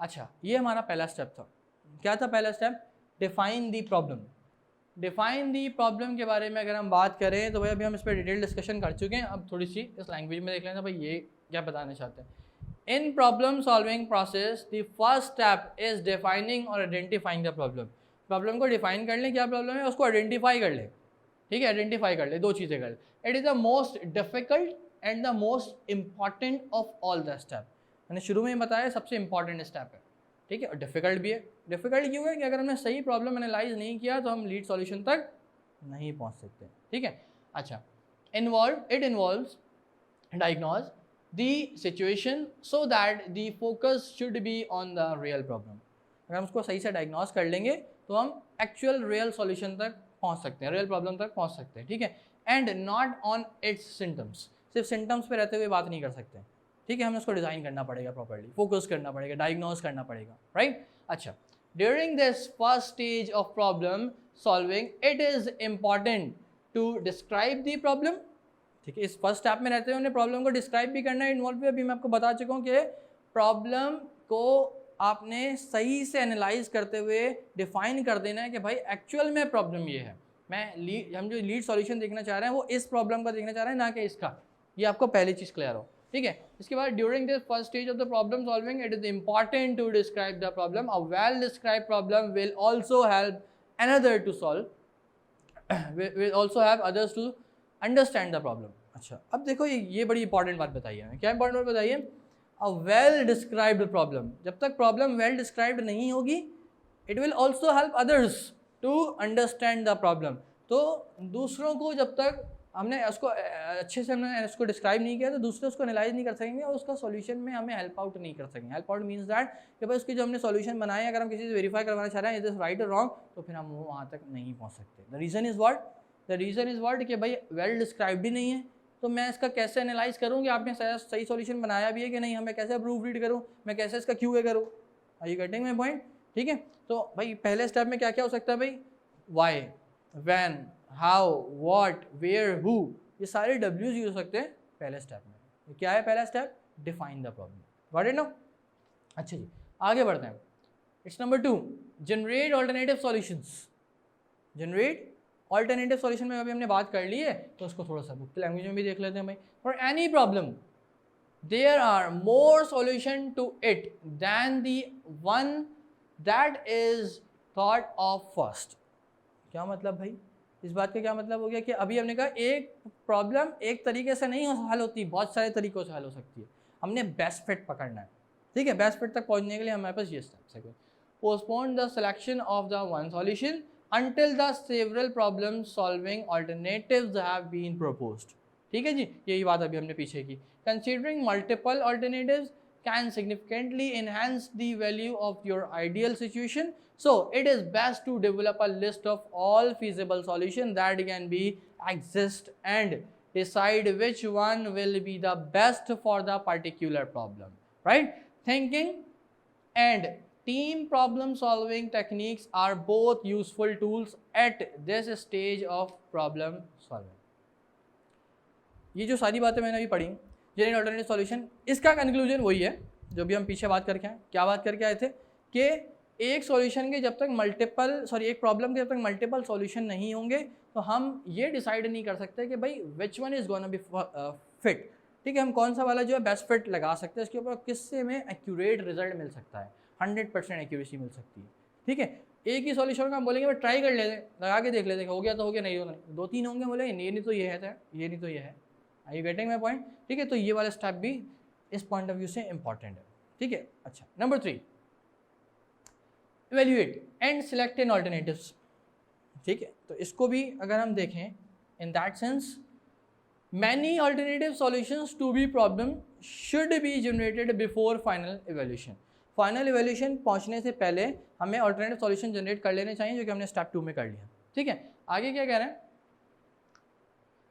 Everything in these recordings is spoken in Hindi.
अच्छा, ये हमारा पहला स्टेप था। क्या था पहला step? Define the problem. Define the problem के बारे में अगर हम बात करें तो भाई अभी हम इस पर डिटेल डिस्कशन कर चुके हैं। अब थोड़ी सी इस लैंग्वेज में देख लेते हैं भाई ये क्या बताना चाहते हैं। In problem solving process the first step is defining और आइडेंटिफाइंग द प्रॉब्लम। प्रॉब्लम को डिफाइन कर लें क्या प्रॉब्लम है, उसको आइडेंटिफाई कर लें। ठीक है, आइडेंटिफाई कर ले, दो चीज़ें कर ले। It is the most difficult and the most important of all the step. मैंने शुरू में ही बताया सबसे इंपॉर्टेंट स्टेप है। ठीक है, और डिफिकल्ट भी है। डिफिकल्ट क्यों है कि अगर हमने सही प्रॉब्लम एनालाइज नहीं किया तो हम लीड सॉल्यूशन तक नहीं पहुंच सकते। ठीक है, अच्छा, it involves diagnose the situation so that the focus should be on the real problem. अगर हम उसको सही से डायग्नोज कर लेंगे तो हम एक्चुअल रियल सॉल्यूशन तक पहुंच सकते हैं, रियल प्रॉब्लम तक पहुंच सकते हैं। ठीक है, and not on it's symptoms. सिर्फ सिम्टम्स पे रहते हुए बात नहीं कर सकते। ठीक है, हमें उसको डिज़ाइन करना पड़ेगा प्रॉपर्ली, फोकस करना पड़ेगा, डायग्नोज करना पड़ेगा, राइट। अच्छा, during this first stage of problem solving it is important to describe the problem. ठीक है, इस फर्स्ट स्टेप में रहते हुए उन्हें प्रॉब्लम को डिस्क्राइब भी करना है, इन्वॉल्व भी। अभी मैं आपको बता चुका हूँ कि प्रॉब्लम को आपने सही से एनालाइज करते हुए डिफाइन कर देना है कि भाई एक्चुअल में प्रॉब्लम ये है। हम जो लीड सॉल्यूशन देखना चाह रहे हैं वो इस प्रॉब्लम का देखना चाह रहे हैं, ना कि इसका। ये आपको पहली चीज़ क्लियर हो। ठीक है, इसके बाद during this first stage of the problem solving it is important to describe the problem. A well describe problem will also help another to solve, will also have others to understand the problem। अच्छा, अब देखो ये बड़ी इंपॉर्टेंट बात बताइए हमें। क्या इंपॉर्टेंट बात बताइए? A well described problem. जब तक प्रॉब्लम वेल डिस्क्राइब्ड नहीं होगी it will also help others to understand the problem. तो दूसरों को जब तक हमने उसको अच्छे से हमने उसको डिस्क्राइब नहीं किया तो दूसरे उसको एनालाइज नहीं कर सकेंगे और उसका सॉल्यूशन में हमें हेल्प आउट नहीं कर सकेंगे। हेल्प आउट मीन्स दैट कि भाई उसकी जो हमने सॉल्यूशन बनाए, अगर हम किसी से वेरीफाई करवाना चाह रहे हैं इज दिस राइट और रॉन्ग, तो फिर हम वो वहाँ तक नहीं पहुँच सकते। द रीज़न इज़ व्हाट कि भाई वेल डिस्क्राइब्ड ही नहीं है, तो मैं इसका कैसे एनालाइज करूँ कि आपने सही सॉल्यूशन बनाया भी है कि नहीं, हमें कैसे प्रूफ रीड करूँ, मैं कैसे इसका QA करूँ। Are you getting my point? ठीक है, तो भाई पहले स्टेप में क्या क्या हो सकता है भाई? Why, when, how, what, where, who, ये सारे W's यूज हो सकते हैं पहले स्टेप में। ये क्या है पहला step? Define the problem. Got it now? अच्छा जी, आगे बढ़ते हैं। It's number 2, generate alternative solutions. Generate alternative solution में अभी हमने बात कर ली है, तो उसको थोड़ा सा बुक की लैंग्वेज में भी देख लेते हैं भाई। For any problem there are more solution to it than the one that is thought of first। क्या मतलब भाई? इस बात का क्या मतलब हो गया कि अभी हमने कहा एक प्रॉब्लम एक तरीके से नहीं हल होती, बहुत सारे तरीकों से हल हो सकती है। हमने बेस्ट फिट पकड़ना है। ठीक है, बेस्ट फिट तक पहुंचने के लिए हमारे पास ये स्टेप्स है। Postpone the selection of the one solution until the several problem solving alternatives have been proposed। ठीक है जी, यही बात अभी हमने पीछे की। Considering multiple alternatives can significantly enhance the value of your ideal situation, so it is best to develop a list of all feasible solutions that can be exist and decide which one will be the best for the particular problem, right? Thinking and team problem solving techniques are both useful tools at this stage of problem solving। ये जो सारी बातें मैंने अभी पढ़ी, जनरेट ऑल्टरनेटिव सॉल्यूशन, इसका कंक्लूजन वही है जो भी हम पीछे बात करके आए। क्या बात करके आए थे कि एक सॉल्यूशन के जब तक एक प्रॉब्लम के जब तक मल्टीपल सॉल्यूशन नहीं होंगे तो हम ये डिसाइड नहीं कर सकते कि भाई which one is gonna be fit. ठीक है, हम कौन सा वाला जो है बेस्ट फिट लगा सकते हैं, इसके ऊपर किससे में एक्यूरेट रिजल्ट मिल सकता है, 100% एक्यूरेसी मिल सकती है। ठीक है, एक ही सॉल्यूशन का हम बोलेंगे भाई ट्राई कर लेते, लगा के देख लेते, हो गया तो हो गया, नहीं होगा नहीं, 2-3 होंगे बोलेंगे ये नहीं तो ये है, ये नहीं तो ये है। Are you getting my point? ठीक है, तो ये वाला स्टेप भी इस पॉइंट ऑफ व्यू से इंपॉर्टेंट है। ठीक है, अच्छा, number 3, evaluate and select in alternatives. ठीक है, तो इसको भी अगर हम देखें in that sense, many alternative solutions to be problem should be generated before final evaluation. Final evaluation पहुंचने से पहले हमें ऑल्टरनेटिव सॉल्यूशन जनरेट कर लेने चाहिए, जो कि हमने स्टेप 2 में कर लिया। ठीक है, आगे क्या कह रहे हैं?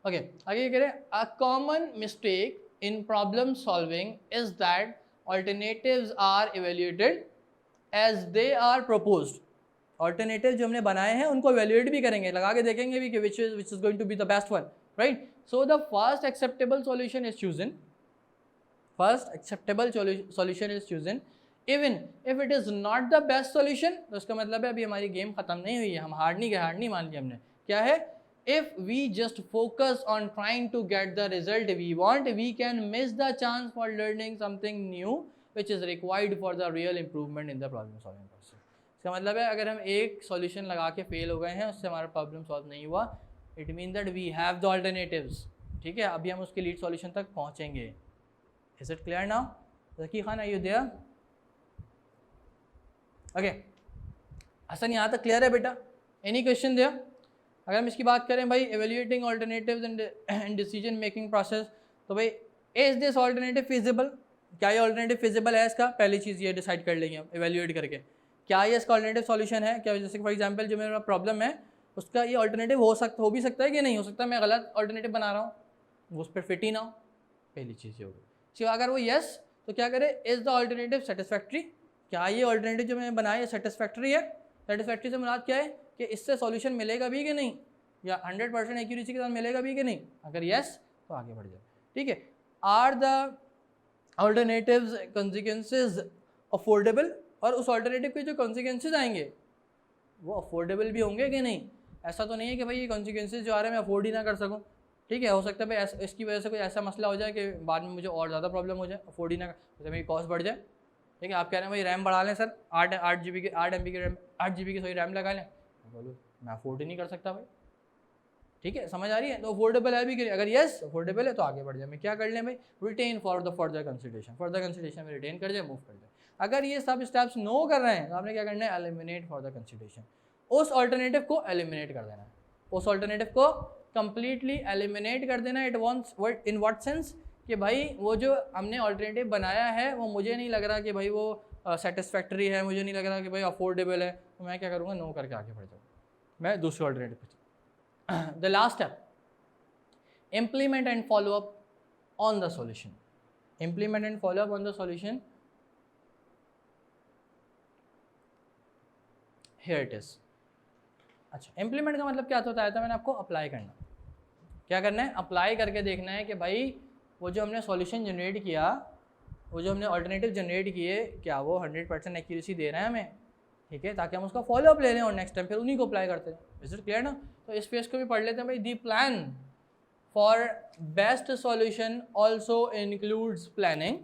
ओके, आगे कह रहे हैं a common mistake in problem solving is that alternatives are evaluated as they are proposed. Alternative जो हमने बनाए हैं उनको इवेल्युएट भी करेंगे, लगा के देखेंगे भी कि which is going to be the best one, right. So the first acceptable solution is chosen. First acceptable solution is chosen even if it is not the best solution, तो उसका मतलब है अभी हमारी गेम खत्म नहीं हुई है, हम हार नहीं मान लिया हमने। क्या है? If we just focus on trying to get the result we want, we can miss the chance for learning something new which is required for the real improvement in the problem solving process. इसका मतलब है अगर हम एक सॉल्यूशन लगा के फेल हो गए हैं, उससे हमारा प्रॉब्लम सॉल्व नहीं हुआ, it mean that we have the alternatives. ठीक है, अभी हम उसके लीड सॉल्यूशन तक पहुँचेंगे। Is it clear now? Zaki Khan, are you there? Okay, Hasan यहाँ तक क्लियर है बेटा? Any question there? अगर हम इसकी बात करें भाई, evaluating alternatives and decision making process, तो भाई इज दिस ऑल्टरनेटिव फिजिबल? क्या ये ऑल्टरनेटिव फिजिबल है? इसका पहली चीज़ ये डिसाइड कर लेंगे हम एवेल्युएट करके, क्या ये इसका ऑल्टरनेटिव सॉल्यूशन है? क्या जैसे फॉर एग्जांपल जो मेरा प्रॉब्लम है उसका ये ऑल्टरनेटिव हो भी सकता है कि नहीं हो सकता, मैं गलत ऑल्टरनेटिव बना रहा हूँ, वो उस पर फिट ही ना हो। पहली चीज़ ये होगी। ठीक, अगर वो यस, तो क्या करें, इज़ द ऑल्टरनेटिव सेटिस्फैक्ट्री? क्या ये ऑल्टरनेटिव जो मैंने बनाया है सेटिस्फैक्ट्री है? सेटिस्फैक्ट्री से मुराद क्या है कि इससे सॉल्यूशन मिलेगा भी कि नहीं, या 100% एक्यूरेसी के साथ मिलेगा भी कि नहीं? अगर यस, तो आगे बढ़ जाए। ठीक है, are the alternatives consequences affordable? और उस ऑल्टरनेटिव के जो कॉन्सिक्वेंसेज आएंगे वो अफोर्डेबल भी होंगे कि नहीं? ऐसा तो नहीं है कि भाई ये कॉन्सिक्वेंसेज जो आ रहे हैं मैं अफोर्ड ही ना कर सकूँ। ठीक है, हो सकता है भाई इसकी वजह से कोई ऐसा मसला हो जाए कि बाद में मुझे और ज़्यादा प्रॉब्लम हो जाए, अफोर्ड ही ना, जैसे मेरी कॉस्ट बढ़ जाए। ठीक है, आप कह रहे हैं भाई रैम बढ़ा लें सर, 8 GB की 8 MB की रैम, 8 GB की सही रैम लगा लें, बोलो मैं अफोर्ड ही नहीं कर सकता भाई। ठीक है, समझ आ रही है? तो अफोर्डेबल है भी कि अगर यस अफोर्डेबल है तो आगे बढ़ जाए। मैं क्या कर लें भाई, retain for the further consideration में रिटेन कर जाए, मूव कर जाए। अगर ये सब स्टेप्स नो कर रहे हैं तो आपने क्या करना है, एलिमिनेट फॉर द कंसिडरेशन, उस ऑल्टरनेटिव को एलिमिनेट कर देना है, उस ऑल्टरनेटिव को कंप्लीटली एलिमिनेट कर देना। It wants in what sense कि भाई वो जो हमने ऑल्टरनेटिव बनाया है वो मुझे नहीं लग रहा कि भाई वो सेटिस्फैक्टरी है, मुझे नहीं लग रहा कि भाई अफोर्डेबल है, तो मैं क्या करूँगा, नो करके आगे बढ़ जाऊँ, मैं दूसरे ऑल्टरनेटिव पे। The last step, implement and follow up on the solution. Implement and follow up on the solution. Here it is. अच्छा, implement का मतलब क्या होता है? तो मैंने आपको अप्लाई करना, क्या करना है, अप्लाई करके देखना है कि भाई वो जो हमने सॉल्यूशन जनरेट किया, वो जो हमने ऑल्टरनेटिव जनरेट किए, क्या वो 100% एक्यूरेसी दे रहे हैं हमें? ठीक है, ताकि हम उसका फॉलो अप ले लें और नेक्स्ट टाइम फिर उन्हीं को अप्लाई करते हैं। इज इट क्लियर ना? तो इस पेज को भी पढ़ लेते हैं भाई। The plan for best solution also includes planning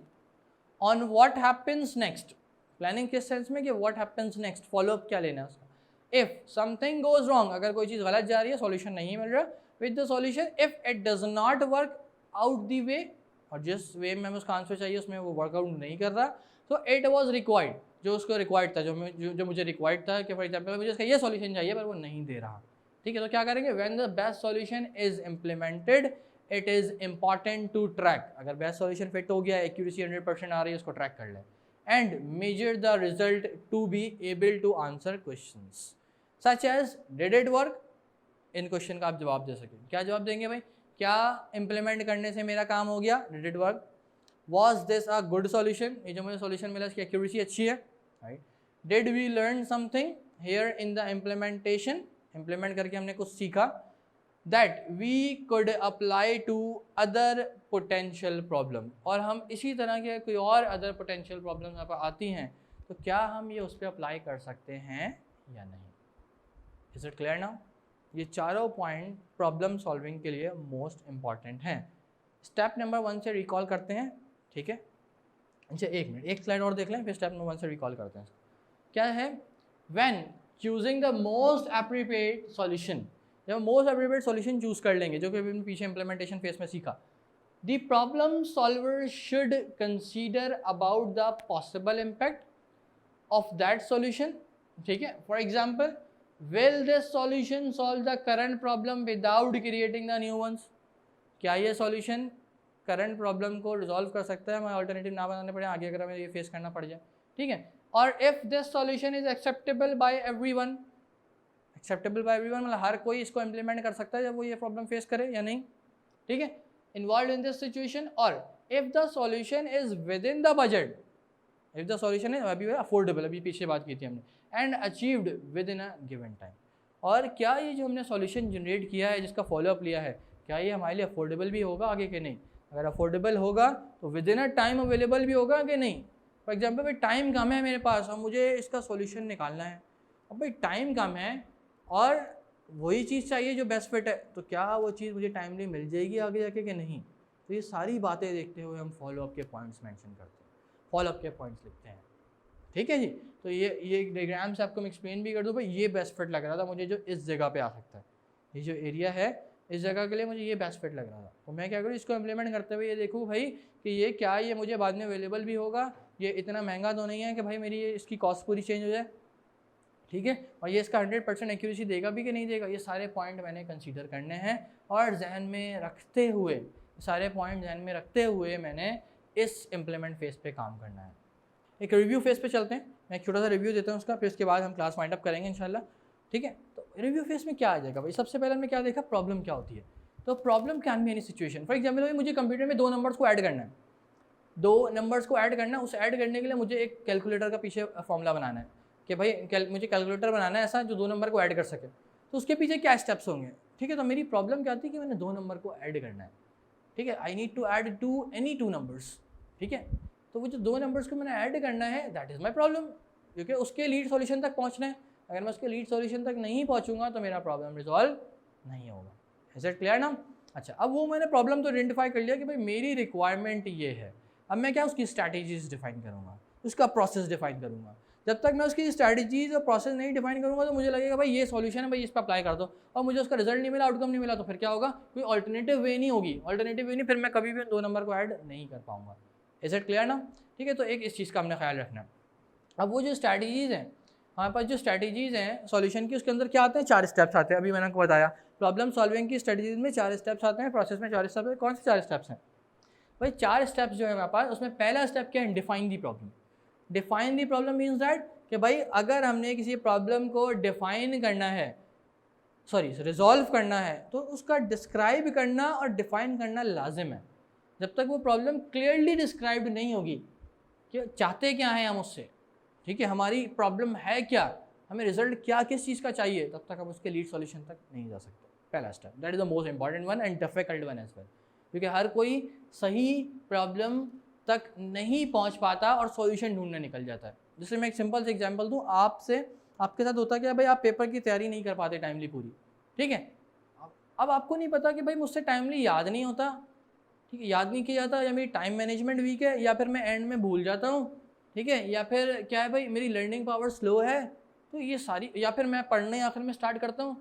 on what happens next. Planning किस सेंस में कि what happens next, follow up क्या लेना है उसका। इफ समथिंग गोज रॉन्ग, अगर कोई चीज़ गलत जा रही है, सॉल्यूशन नहीं मिल रहा, with the solution if it does not work out the way, और जिस वे में हमें उसका आंसर चाहिए उसमें वो वर्कआउट नहीं कर रहा, तो इट वॉज रिक्वायर्ड, जो उसको रिक्वायर्ड था, जो मुझे रिक्वायर्ड था कि फॉर एग्जाम्पल मुझे इसका ये सॉल्यूशन चाहिए पर वो नहीं दे रहा। ठीक है, तो क्या करेंगे, when the best solution is implemented it is important to track. अगर बेस्ट सॉल्यूशन फिट हो गया, एक्यूरेसी 100% आ रही है, उसको ट्रैक कर लें, and measure the result to be able to answer questions such as did it work. इन क्वेश्चन का आप जवाब दे सकें। क्या जवाब देंगे भाई, क्या इम्प्लीमेंट करने से मेरा काम हो गया, did it work, was this a good solution, ये जो मुझे सॉल्यूशन मिला इसकी एक्यूरेसी अच्छी है, right, did we learn something here in the implementation, implement करके हमने कुछ सीखा, that we could apply to other potential problem, और हम इसी तरह के कोई और अदर पोटेंशियल प्रॉब्लम यहाँ पर आती हैं तो क्या हम ये उस पर अप्लाई कर सकते हैं या नहीं। Is it clear now? ये चारों पॉइंट प्रॉब्लम सॉल्विंग के लिए मोस्ट इंपॉर्टेंट हैं। स्टेप नंबर 1 से रिकॉल करते हैं। ठीक है, अच्छा एक मिनट, एक स्लाइड और देख लें, फिर स्टेप नंबर 1 से रिकॉल करते हैं। क्या है, when choosing the most appropriate solution, जब मोस्ट एप्रोप्रिएट सॉल्यूशन चूज कर लेंगे, जो कि अभी पीछे इंप्लीमेंटेशन फेज में सीखा, the problem solver should consider about the possible impact of that solution. ठीक है, for example, will this solution solve the current problem without creating the new ones. क्या ये सॉल्यूशन करंट प्रॉब्लम को रिजॉल्व कर सकता है, हमें ऑल्टरनेटिव ना बनाने पड़े आगे अगर हमें ये फेस करना पड़ जाए। ठीक है, और if this solution is acceptable bye everyone, acceptable bye everyone मतलब हर कोई इसको इम्प्लीमेंट कर सकता है जब वो ये प्रॉब्लम फेस करे या नहीं। ठीक है, इन्वॉल्व इन दिस सिचुएशन, और if the solution is with in the budget, if the solution is अभी अफोर्डेबल, अभी पीछे बात की थी हमने, and achieved with in a given time, और क्या ये जो हमने सॉल्यूशन जनरेट किया है, जिसका फॉलोअप लिया है, क्या ये हमारे लिए अफोर्डेबल भी होगा आगे कि नहीं। अगर अफोर्डेबल होगा तो with in a time available भी होगा कि नहीं। फॉर एग्जाम्पल भाई टाइम कम है मेरे पास और मुझे इसका सॉल्यूशन निकालना है, अब भाई टाइम कम है और वही चीज़ चाहिए जो बेस्ट फिट है, तो क्या वो चीज़ मुझे टाइमली मिल जाएगी आगे जाके कि नहीं? तो ये सारी बातें देखते हुए हम फॉलोअप के पॉइंट्स मेंशन करते हैं, फॉलोअप के पॉइंट्स लिखते हैं, ठीक है जी। तो ये डायग्राम से आपको मैं एक्सप्लेन भी कर दूँ भाई, ये बेस्ट फिट लग रहा था मुझे जो इस जगह पे आ सकता है, ये जो एरिया है इस जगह के लिए मुझे ये बेस्ट फिट लग रहा था, तो मैं क्या करूँ इसको इम्प्लीमेंट करते हुए ये देखूँ भाई कि ये क्या ये मुझे बाद में अवेलेबल भी होगा, ये इतना महंगा तो नहीं है कि भाई मेरी ये इसकी कॉस्ट पूरी चेंज हो जाए, ठीक है, और ये इसका 100% एक्यूरेसी देगा भी कि नहीं देगा, ये सारे पॉइंट मैंने कंसीडर करने हैं और जहन में रखते हुए, सारे पॉइंट जहन में रखते हुए मैंने इस इम्प्लीमेंट फेज़ पे काम करना है। एक रिव्यू फेज़ पे चलते हैं, मैं एक छोटा सा रिव्यू देता हूँ उसका, फिर उसके बाद हम क्लास वाइंड अप करेंगे इंशाल्लाह, ठीक है। तो रिव्यू फेज़ में क्या आ जाएगा भाई, सबसे पहले हमने क्या देखा, प्रॉब्लम क्या होती है। तो problem can be any situation, for example भाई मुझे कंप्यूटर में 2 नंबर्स को ऐड करना है, 2 नंबर्स को ऐड करना है, उस ऐड करने के लिए मुझे एक कैलकुलेटर का पीछे फॉर्मूला बनाना है कि भाई मुझे कैलकुलेटर बनाना है ऐसा जो 2 नंबर को ऐड कर सके, तो उसके पीछे क्या स्टेप्स होंगे, ठीक है। तो मेरी प्रॉब्लम क्या थी कि मैंने 2 नंबर को ऐड करना है, ठीक है, I need to add to any 2 numbers, ठीक है। तो वो जो 2 नंबर्स को मैंने ऐड करना है, दैट इज़ माई प्रॉब्लम, क्योंकि उसके लीड सॉल्यूशन तक पहुँचना है, अगर मैं उसके लीड सॉल्यूशन तक नहीं पहुँचूंगा तो मेरा प्रॉब्लम रिजॉल्व नहीं होगा। इज इट क्लियर ना? अच्छा, अब वो मैंने प्रॉब्लम तो आइडेंटिफाई कर लिया कि भाई मेरी रिक्वायरमेंट ये है, अब मैं क्या उसकी स्ट्रैटेजीज डिफाइन करूँगा, उसका प्रोसेस डिफाइन करूँगा। जब तक मैं उसकी स्ट्रैटेजीज और प्रोसेस नहीं डिफाइन करूँगा तो मुझे लगेगा भाई ये सॉल्यूशन है, भाई इस पर अप्लाई कर दो, और मुझे उसका रिजल्ट नहीं मिला, आउटकम नहीं मिला, तो फिर क्या होगा, कोई ऑल्टरनेटिव वे नहीं होगी, ऑल्टरनेटिव वे नहीं, फिर मैं कभी भी 2 नंबर को ऐड नहीं कर पाऊँगा। इज इट क्लियर ना? ठीक है, तो एक इस चीज़ का हमने ख्याल रखना है। अब वो जो स्ट्रैटेजीज़ हैं, हमारे पास जो स्ट्रैटेजीज़ हैं सॉल्यूशन की, उसके अंदर क्या आते हैं, 4 स्टेप्स आते हैं। अभी मैंने आपको बताया प्रॉब्लम सॉल्विंग की स्ट्रैटेजीज में 4 स्टेप्स आते हैं, प्रोसेस में 4 स्टेप्स। कौन से 4 स्टेप्स हैं भाई? 4 स्टेप्स जो है हमारे पास, उसमें पहला स्टेप क्या है, define the problem. Define the problem means that कि भाई अगर हमने किसी प्रॉब्लम को डिफाइन करना है, रिजॉल्व करना है, तो उसका डिस्क्राइब करना और डिफाइन करना लाजिम है। जब तक वो प्रॉब्लम क्लियरली डिस्क्राइब्ड नहीं होगी कि चाहते क्या हैं हम उससे, ठीक है, हमारी प्रॉब्लम है क्या, हमें रिजल्ट क्या किस चीज़ का चाहिए, तब तक हम उसके लीड सॉल्यूशन तक नहीं जा सकते। पहला step, that is the most important one and difficult one as well, क्योंकि हर कोई सही प्रॉब्लम तक नहीं पहुंच पाता और सॉल्यूशन ढूंढने निकल जाता है। जैसे मैं एक सिंपल से एग्जांपल दूं, आपके साथ होता क्या भाई, आप पेपर की तैयारी नहीं कर पाते टाइमली पूरी, ठीक है। अब आपको नहीं पता कि भाई मुझसे टाइमली याद नहीं होता, ठीक है, याद नहीं किया जाता, या मेरी टाइम मैनेजमेंट वीक है, या फिर मैं एंड में भूल जाता हूँ, ठीक है, या फिर क्या है भाई मेरी लर्निंग पावर स्लो है, तो ये सारी, या फिर मैं पढ़ने आखिर में स्टार्ट करता हूँ,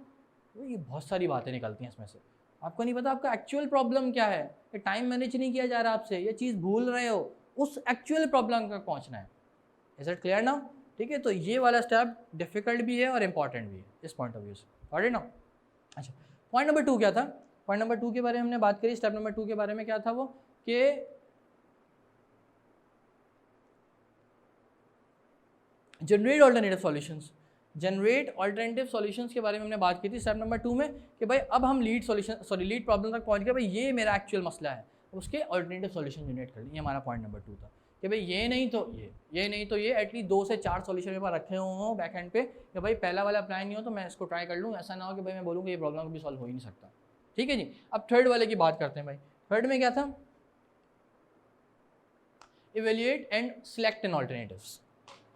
तो ये बहुत सारी बातें निकलती हैं इसमें से। आपको नहीं पता आपका एक्चुअल प्रॉब्लम क्या है, कि टाइम मैनेज नहीं किया जा रहा आपसे, ये चीज़ भूल रहे हो, उस एक्चुअल प्रॉब्लम तक पहुँचना है। Is it clear now? ठीक है, तो ये वाला स्टेप डिफिकल्ट भी है और इंपॉर्टेंट भी है इस पॉइंट ऑफ व्यू से, ऑलराइट ना? अच्छा, पॉइंट नंबर 2 क्या था? पॉइंट नंबर 2 के बारे में हमने बात करी, स्टेप नंबर 2 के बारे में क्या था वो, कि generate alternative solutions. Generate alternative solutions के बारे में हमने बात की थी स्टेप नंबर 2 में, कि भाई अब हम लीड प्रॉब्लम तक पहुंच गए, भाई ये मेरा एक्चुअल मसला है, उसके ऑल्टरनेटिव सॉल्यूशन जनरेट कर लिए। ये हमारा पॉइंट नंबर 2 था कि भाई ये नहीं तो ये नहीं तो ये, एटलीस्ट 2 से 4 सॉल्यूशन मेरे पास रखे हुए हों बैक एंड पे, कि भाई पहला वाला अप्लाई नहीं हो तो मैं इसको ट्राई कर लूँ, ऐसा ना हो कि भाई मैं बोलूँ कि ये प्रॉब्लम कभी सॉल्व हो ही नहीं सकता। ठीक है जी, अब थर्ड वाले की बात करते हैं भाई। थर्ड में क्या था, evaluate and select an alternatives.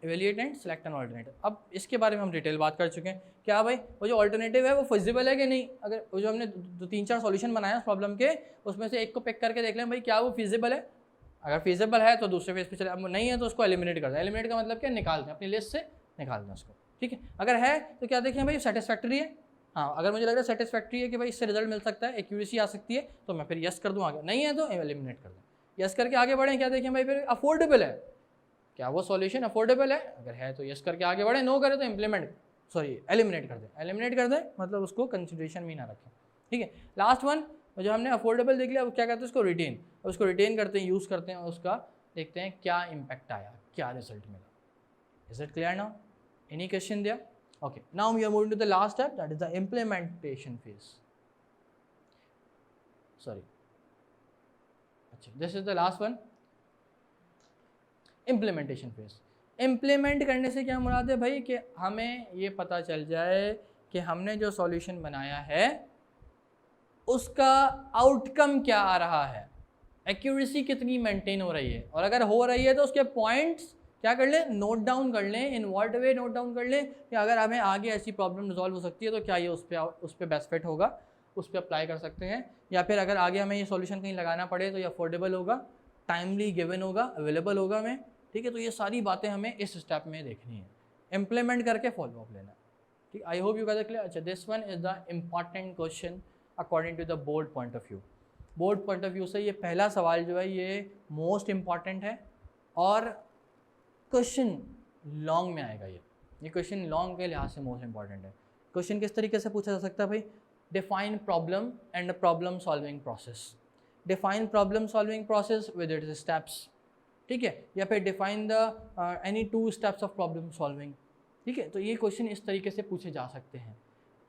Evaluate and select an alternative, अब इसके बारे में हम डिटेल बात कर चुके हैं। क्या भाई वो जो ऑल्टरनेटिव है वो फिजिबल है कि नहीं, अगर वो जो हमने 2-3-4 सॉल्यूशन बनाया उस प्रॉब्लम के, उसमें से एक को पिक करके देख लें भाई क्या वो फिजिबल है, अगर फिजिबल है तो दूसरे फेज पे चले, अब नहीं है तो उसको एलिमिनेट कर दें। एलिमिनेट का मतलब क्या, निकाल दें, अपनी लिस्ट से निकाल दें उसको, ठीक है। अगर है तो क्या देखें भाई सेटिस्फैक्ट्री है, हाँ अगर मुझे लग रहा है सेटिस्फैक्ट्री है कि भाई इससे रिजल्ट मिल सकता है, एक्यूरेसी आ सकती है, तो मैं फिर यस कर दूँ आगे, नहीं है तो एलिमिनेट कर दें। यस करके आगे बढ़ें, क्या देखें भाई फिर अफोर्डेबल है, क्या वो सॉल्यूशन अफोर्डेबल है, अगर है तो यस करके आगे बढ़े, नो करे तो एलिमिनेट कर दें। एलिमिनेट कर दें मतलब उसको कंसिडरेशन में ना रखें, ठीक है। लास्ट वन जो हमने अफोर्डेबल देख लिया, अब क्या कहते हैं उसको रिटेन, उसको रिटेन करते हैं, यूज़ करते हैं, और उसका देखते हैं क्या इम्पैक्ट आया, क्या रिजल्ट मिला। Is it clear now? Any question there? Okay, now we are moving to the last step, that is the implementation phase. अच्छा, this is the last one, implementation phase. Implement करने से क्या मुराद है भाई, कि हमें ये पता चल जाए कि हमने जो सॉल्यूशन बनाया है उसका आउटकम क्या आ रहा है, एक्यूरेसी कितनी मेंटेन हो रही है, और अगर हो रही है तो उसके पॉइंट्स क्या कर लें, नोट डाउन कर लें। In what way note down कर लें कि अगर हमें आगे ऐसी प्रॉब्लम रिजॉल्व हो सकती है तो क्या ये उस पर बेस्ट फिट होगा, उस पर अप्लाई कर सकते हैं। या फिर अगर आगे हमें ये सॉल्यूशन कहीं लगाना पड़े तो ये अफोर्डेबल होगा, टाइमली गिवन होगा, अवेलेबल होगा हमें, ठीक है। तो ये सारी बातें हमें इस स्टेप में देखनी है, इम्प्लीमेंट करके फॉलो अप लेना है, ठीक। I hope you guys are clear. अच्छा, this one is the important question according to the board point of view. Board point of view से ये पहला सवाल जो है ये मोस्ट इम्पॉर्टेंट है और क्वेश्चन लॉन्ग में आएगा। ये क्वेश्चन लॉन्ग के लिहाज से मोस्ट इंपॉर्टेंट है। क्वेश्चन किस तरीके से पूछा जा सकता है भाई, define problem and problem solving process, define problem solving process with its steps, ठीक है। या फिर define the any 2 steps of problem solving, ठीक है। तो ये क्वेश्चन इस तरीके से पूछे जा सकते हैं।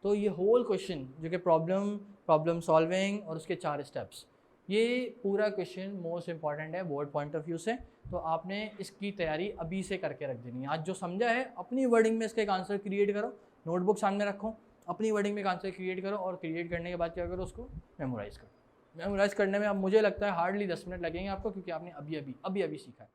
तो ये होल क्वेश्चन जो कि प्रॉब्लम सॉल्विंग और उसके 4 स्टेप्स, ये पूरा क्वेश्चन मोस्ट इंपॉर्टेंट है बोर्ड पॉइंट ऑफ व्यू से। तो आपने इसकी तैयारी अभी से करके रख देनी है। आज जो समझा है अपनी वर्डिंग में इसका एक आंसर क्रिएट करो, नोटबुक सामने रखो, अपनी वर्डिंग में एक आंसर क्रिएट करो और क्रिएट करने के बाद क्या करो, उसको मेमोराइज़ करो। मेमोराइज़ करने में अब मुझे लगता है हार्डली 10 मिनट लगेंगे आपको, क्योंकि आपने अभी अभी सीखा है।